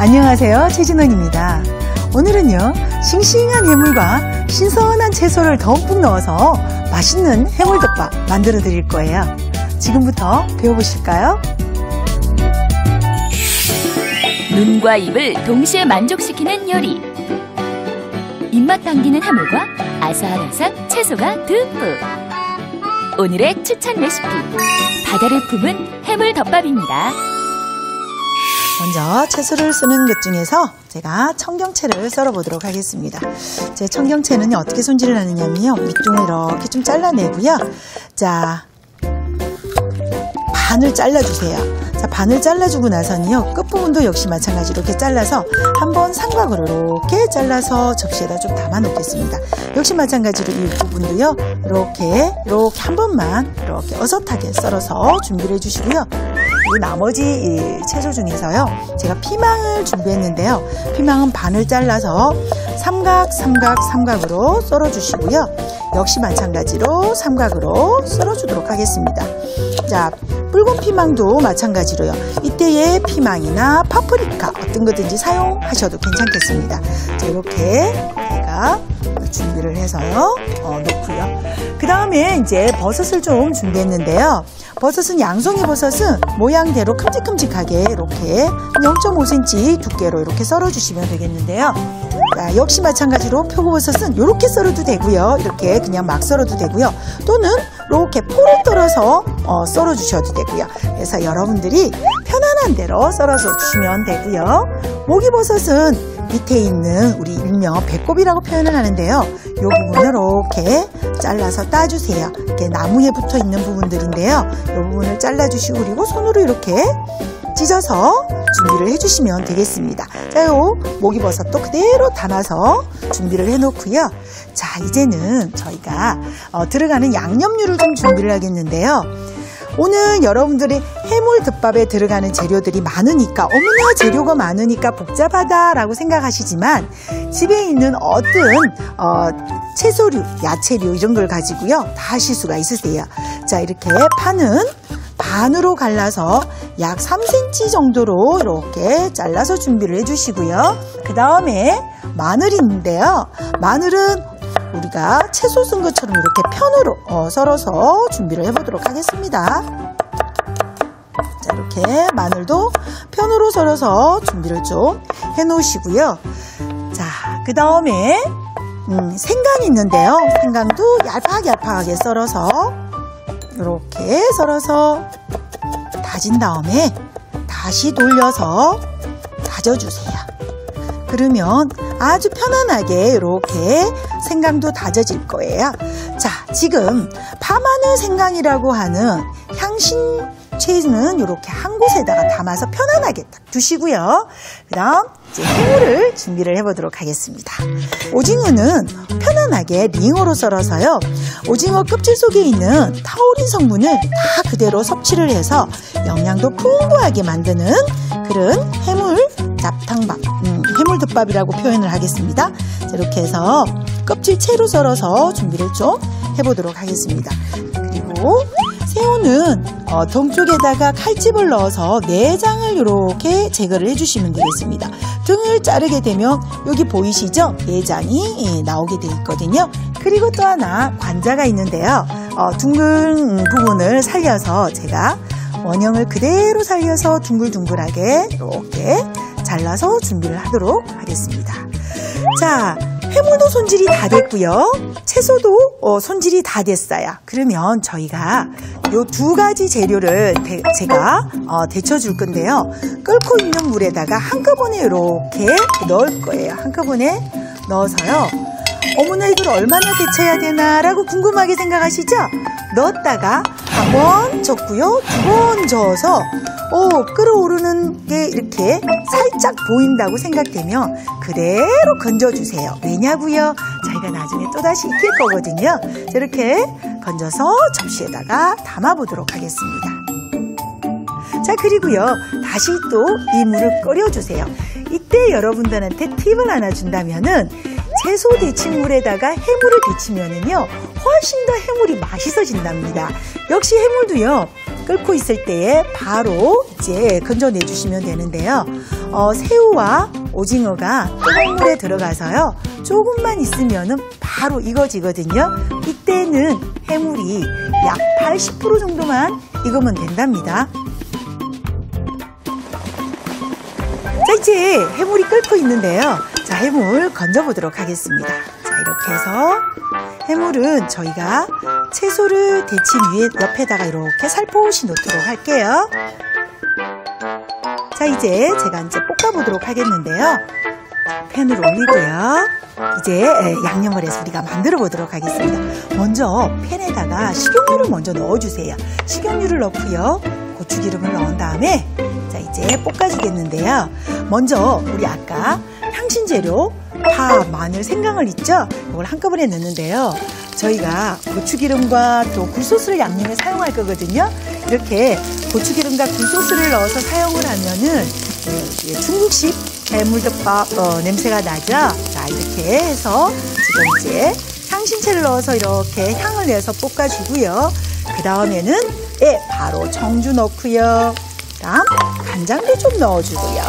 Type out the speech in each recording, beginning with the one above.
안녕하세요, 최진원입니다. 오늘은요, 싱싱한 해물과 신선한 채소를 듬뿍 넣어서 맛있는 해물덮밥 만들어 드릴 거예요. 지금부터 배워보실까요? 눈과 입을 동시에 만족시키는 요리. 입맛 당기는 해물과 아삭아삭 채소가 듬뿍. 오늘의 추천 레시피, 바다를 품은 해물덮밥입니다. 먼저 채소를 쓰는 것 중에서 제가 청경채를 썰어 보도록 하겠습니다. 제 청경채는 어떻게 손질을 하느냐면요, 밑둥을 이렇게 좀 잘라내고요. 자, 반을 잘라주세요. 자, 반을 잘라주고 나서는요, 끝부분도 역시 마찬가지로 이렇게 잘라서 한번 삼각으로 이렇게 잘라서 접시에다 좀 담아 놓겠습니다. 역시 마찬가지로 이 부분도요, 이렇게 한 번만 이렇게 어슷하게 썰어서 준비를 해주시고요. 그리고 나머지 이 채소 중에서요, 제가 피망을 준비했는데요, 피망은 반을 잘라서 삼각으로 썰어주시고요. 역시 마찬가지로 삼각으로 썰어주도록 하겠습니다. 자, 붉은 피망도 마찬가지로요. 이때의 피망이나 파프리카 어떤 거든지 사용하셔도 괜찮겠습니다. 자, 이렇게 제가 준비를 해서요, 놓고요. 그 다음에 이제 버섯을 좀 준비했는데요. 버섯은 양송이 버섯은 모양대로 큼직큼직하게 이렇게 0.5cm 두께로 이렇게 썰어주시면 되겠는데요. 자, 역시 마찬가지로 표고버섯은 이렇게 썰어도 되고요. 이렇게 그냥 막 썰어도 되고요. 또는 이렇게 포를 떨어서 썰어주셔도 되고요. 그래서 여러분들이 편안한 대로 썰어서 주시면 되고요. 모기버섯은 밑에 있는 우리 일명 배꼽이라고 표현을 하는데요. 이 부분을 이렇게 잘라서 따주세요. 이렇게 나무에 붙어 있는 부분들인데요. 이 부분을 잘라주시고, 그리고 손으로 이렇게 찢어서 준비를 해주시면 되겠습니다. 자, 요 모기버섯도 그대로 담아서 준비를 해놓고요. 자, 이제는 저희가 들어가는 양념류를 좀 준비를 하겠는데요. 오늘 여러분들이 해물덮밥에 들어가는 재료들이 많으니까, 어머나 재료가 많으니까 복잡하다라고 생각하시지만, 집에 있는 어떤 채소류, 야채류 이런 걸 가지고요, 다 하실 수가 있으세요. 자, 이렇게 파는 반으로 갈라서 약 3cm 정도로 이렇게 잘라서 준비를 해주시고요. 그 다음에 마늘이 있는데요. 마늘은 우리가 채소 쓴 것처럼 이렇게 편으로 썰어서 준비를 해보도록 하겠습니다. 자, 이렇게 마늘도 편으로 썰어서 준비를 좀 해놓으시고요. 자, 그 다음에 생강이 있는데요. 생강도 얄팍하게 썰어서 이렇게 썰어서 다진 다음에 다시 돌려서 다져주세요. 그러면 아주 편안하게 이렇게 생강도 다져질 거예요. 자, 지금 파마늘 생강이라고 하는 향신채는 이렇게 한 곳에다가 담아서 편안하게 딱 두시고요. 그 다음 이제 해물을 준비를 해보도록 하겠습니다. 오징어는 편안하게 링으로 썰어서요, 오징어 껍질 속에 있는 타우린 성분을 다 그대로 섭취를 해서 영양도 풍부하게 만드는 그런 해물 잡탕밥, 해물덮밥이라고 표현을 하겠습니다. 자, 이렇게 해서 껍질 채로 썰어서 준비를 좀 해보도록 하겠습니다. 그리고 새우는 등 쪽에다가 칼집을 넣어서 내장을 이렇게 제거를 해주시면 되겠습니다. 등을 자르게 되면 여기 보이시죠? 내장이 나오게 되어 있거든요. 그리고 또 하나 관자가 있는데요. 둥근 부분을 살려서 제가 원형을 그대로 살려서 둥글둥글하게 이렇게 잘라서 준비를 하도록 하겠습니다. 자, 해물도 손질이 다 됐고요. 채소도 손질이 다 됐어요. 그러면 저희가 요 두 가지 재료를 제가 데쳐줄 건데요. 끓고 있는 물에다가 한꺼번에 이렇게 넣을 거예요. 한꺼번에 넣어서요. 어머나 이걸 얼마나 데쳐야 되나 라고 궁금하게 생각하시죠? 넣었다가 한 번 젓고요. 두 번 저어서 끓어오르는 게 이렇게 살짝 보인다고 생각되면 그대로 건져주세요. 왜냐고요? 저희가 나중에 또다시 익힐 거거든요. 이렇게 건져서 접시에다가 담아보도록 하겠습니다. 자, 그리고요, 다시 또 이 물을 끓여주세요. 이때 여러분들한테 팁을 하나 준다면은, 채소 데친물에다가 해물을 데치면은요, 훨씬 더 해물이 맛있어진답니다. 역시 해물도요, 끓고 있을 때에 바로 이제 건져내 주시면 되는데요. 새우와 오징어가 뜨거운 물에 들어가서요. 조금만 있으면은 바로 익어지거든요. 이때는 해물이 약 80% 정도만 익으면 된답니다. 자, 이제 해물이 끓고 있는데요. 자, 해물 건져보도록 하겠습니다. 자, 이렇게 해서 해물은 저희가 채소를 데친 위에 옆에다가 이렇게 살포시 놓도록 할게요. 자, 이제 제가 볶아보도록 하겠는데요. 팬을 올리고요. 이제 양념을 해서 우리가 만들어 보도록 하겠습니다. 먼저 팬에다가 식용유를 먼저 넣어주세요. 식용유를 넣고요. 고추기름을 넣은 다음에 자, 이제 볶아주겠는데요. 먼저 우리 아까 향신재료 파, 마늘, 생강을 있죠? 이걸 한꺼번에 넣는데요. 저희가 고추기름과 또 굴소스를 양념에 사용할 거거든요. 이렇게 고추기름과 굴소스를 넣어서 사용을 하면은 중국식 해물덮밥 냄새가 나죠. 자, 이렇게 해서 지금 이제 향신채를 넣어서 이렇게 향을 내서 볶아주고요. 그 다음에는 바로 청주 넣고요. 그다음 간장도 좀 넣어주고요.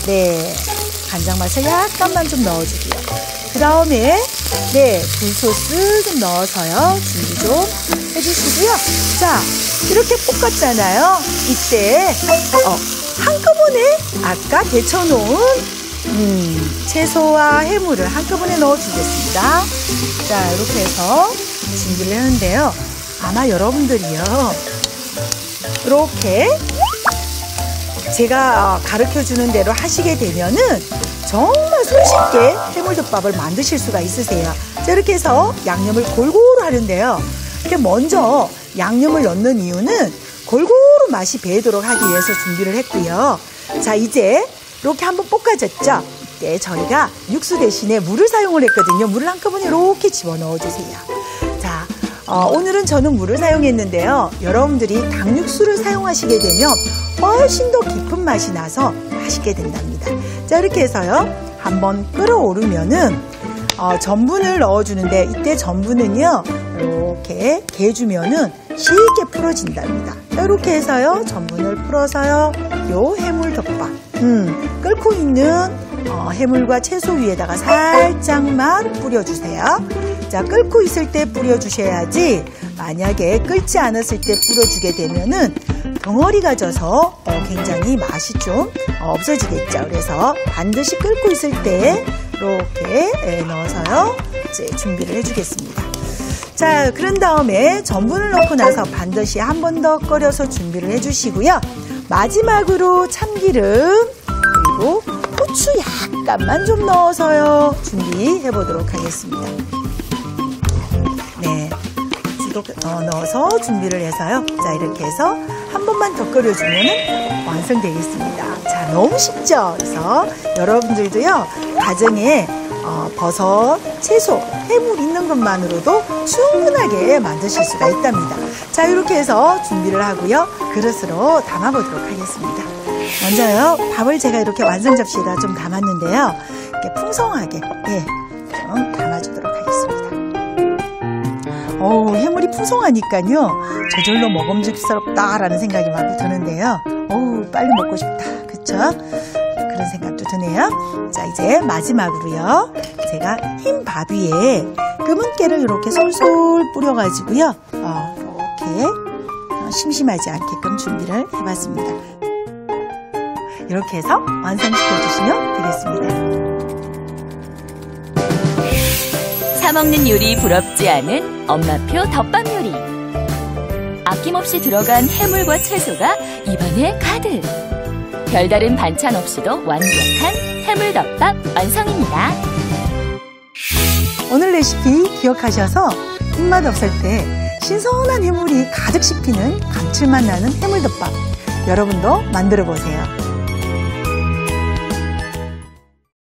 네, 간장 맛을 약간만 좀 넣어주고요. 그 다음에 굴소스 좀 넣어서요. 준비 좀 해주시고요. 자, 이렇게 볶았잖아요. 이때 한꺼번에 아까 데쳐놓은 채소와 해물을 한꺼번에 넣어주겠습니다. 자, 이렇게 해서 준비를 하는데요. 아마 여러분들이요, 이렇게 제가 가르쳐주는 대로 하시게 되면은 정말 손쉽게 해물덮밥을 만드실 수가 있으세요. 자, 이렇게 해서 양념을 골고루 하는데요. 이렇게 먼저 양념을 넣는 이유는 골고루 맛이 배도록 하기 위해서 준비를 했고요. 자, 이제 이렇게 한번 볶아졌죠? 이때 저희가 육수 대신에 물을 사용을 했거든요. 물을 한꺼번에 이렇게 집어넣어 주세요. 자, 오늘은 저는 물을 사용했는데요. 여러분들이 닭육수를 사용하시게 되면 훨씬 더 깊은 맛이 나서 맛있게 된답니다. 자, 이렇게 해서요. 한번 끓어오르면은 전분을 넣어주는데 이때 전분은요. 이렇게 개주면은 쉽게 풀어진답니다. 자, 이렇게 해서요. 전분을 풀어서요. 요 해물덮밥 끓고 있는 해물과 채소 위에다가 살짝만 뿌려주세요. 자, 끓고 있을 때 뿌려주셔야지 만약에 끓지 않았을 때 뿌려주게 되면은 덩어리가 져서 굉장히 맛이 좀 없어지겠죠. 그래서 반드시 끓고 있을 때 이렇게 넣어서요. 이제 준비를 해주겠습니다. 자, 그런 다음에 전분을 넣고 나서 반드시 한 번 더 끓여서 준비를 해주시고요. 마지막으로 참기름 그리고 후추 약간만 좀 넣어서요. 준비해 보도록 하겠습니다. 네, 이렇게 넣어서 준비를 해서요. 자, 이렇게 해서 한 번만 더 끓여주면 완성되겠습니다. 자, 너무 쉽죠? 그래서 여러분들도요, 가정에 버섯, 채소, 해물 있는 것만으로도 충분하게 만드실 수가 있답니다. 자, 이렇게 해서 준비를 하고요. 그릇으로 담아보도록 하겠습니다. 먼저요, 밥을 제가 이렇게 완성 접시에다 좀 담았는데요. 이렇게 풍성하게 좀 담아주도록 하겠습니다. 해물이 풍성하니까요. 저절로 먹음직스럽다라는 생각이 막 드는데요. 빨리 먹고 싶다. 그쵸? 그런 생각도 드네요. 자, 이제 마지막으로요. 제가 흰 밥 위에 금은깨를 이렇게 솔솔 뿌려가지고요. 이렇게 심심하지 않게끔 준비를 해봤습니다. 이렇게 해서 완성시켜주시면 되겠습니다. 사먹는 요리 부럽지 않은 엄마표 덮밥 요리. 아낌없이 들어간 해물과 채소가 입안에 가득. 별다른 반찬 없이도 완벽한 해물덮밥 완성입니다. 오늘 레시피 기억하셔서 입맛 없을 때 신선한 해물이 가득 씹히는 감칠맛 나는 해물덮밥 여러분도 만들어 보세요.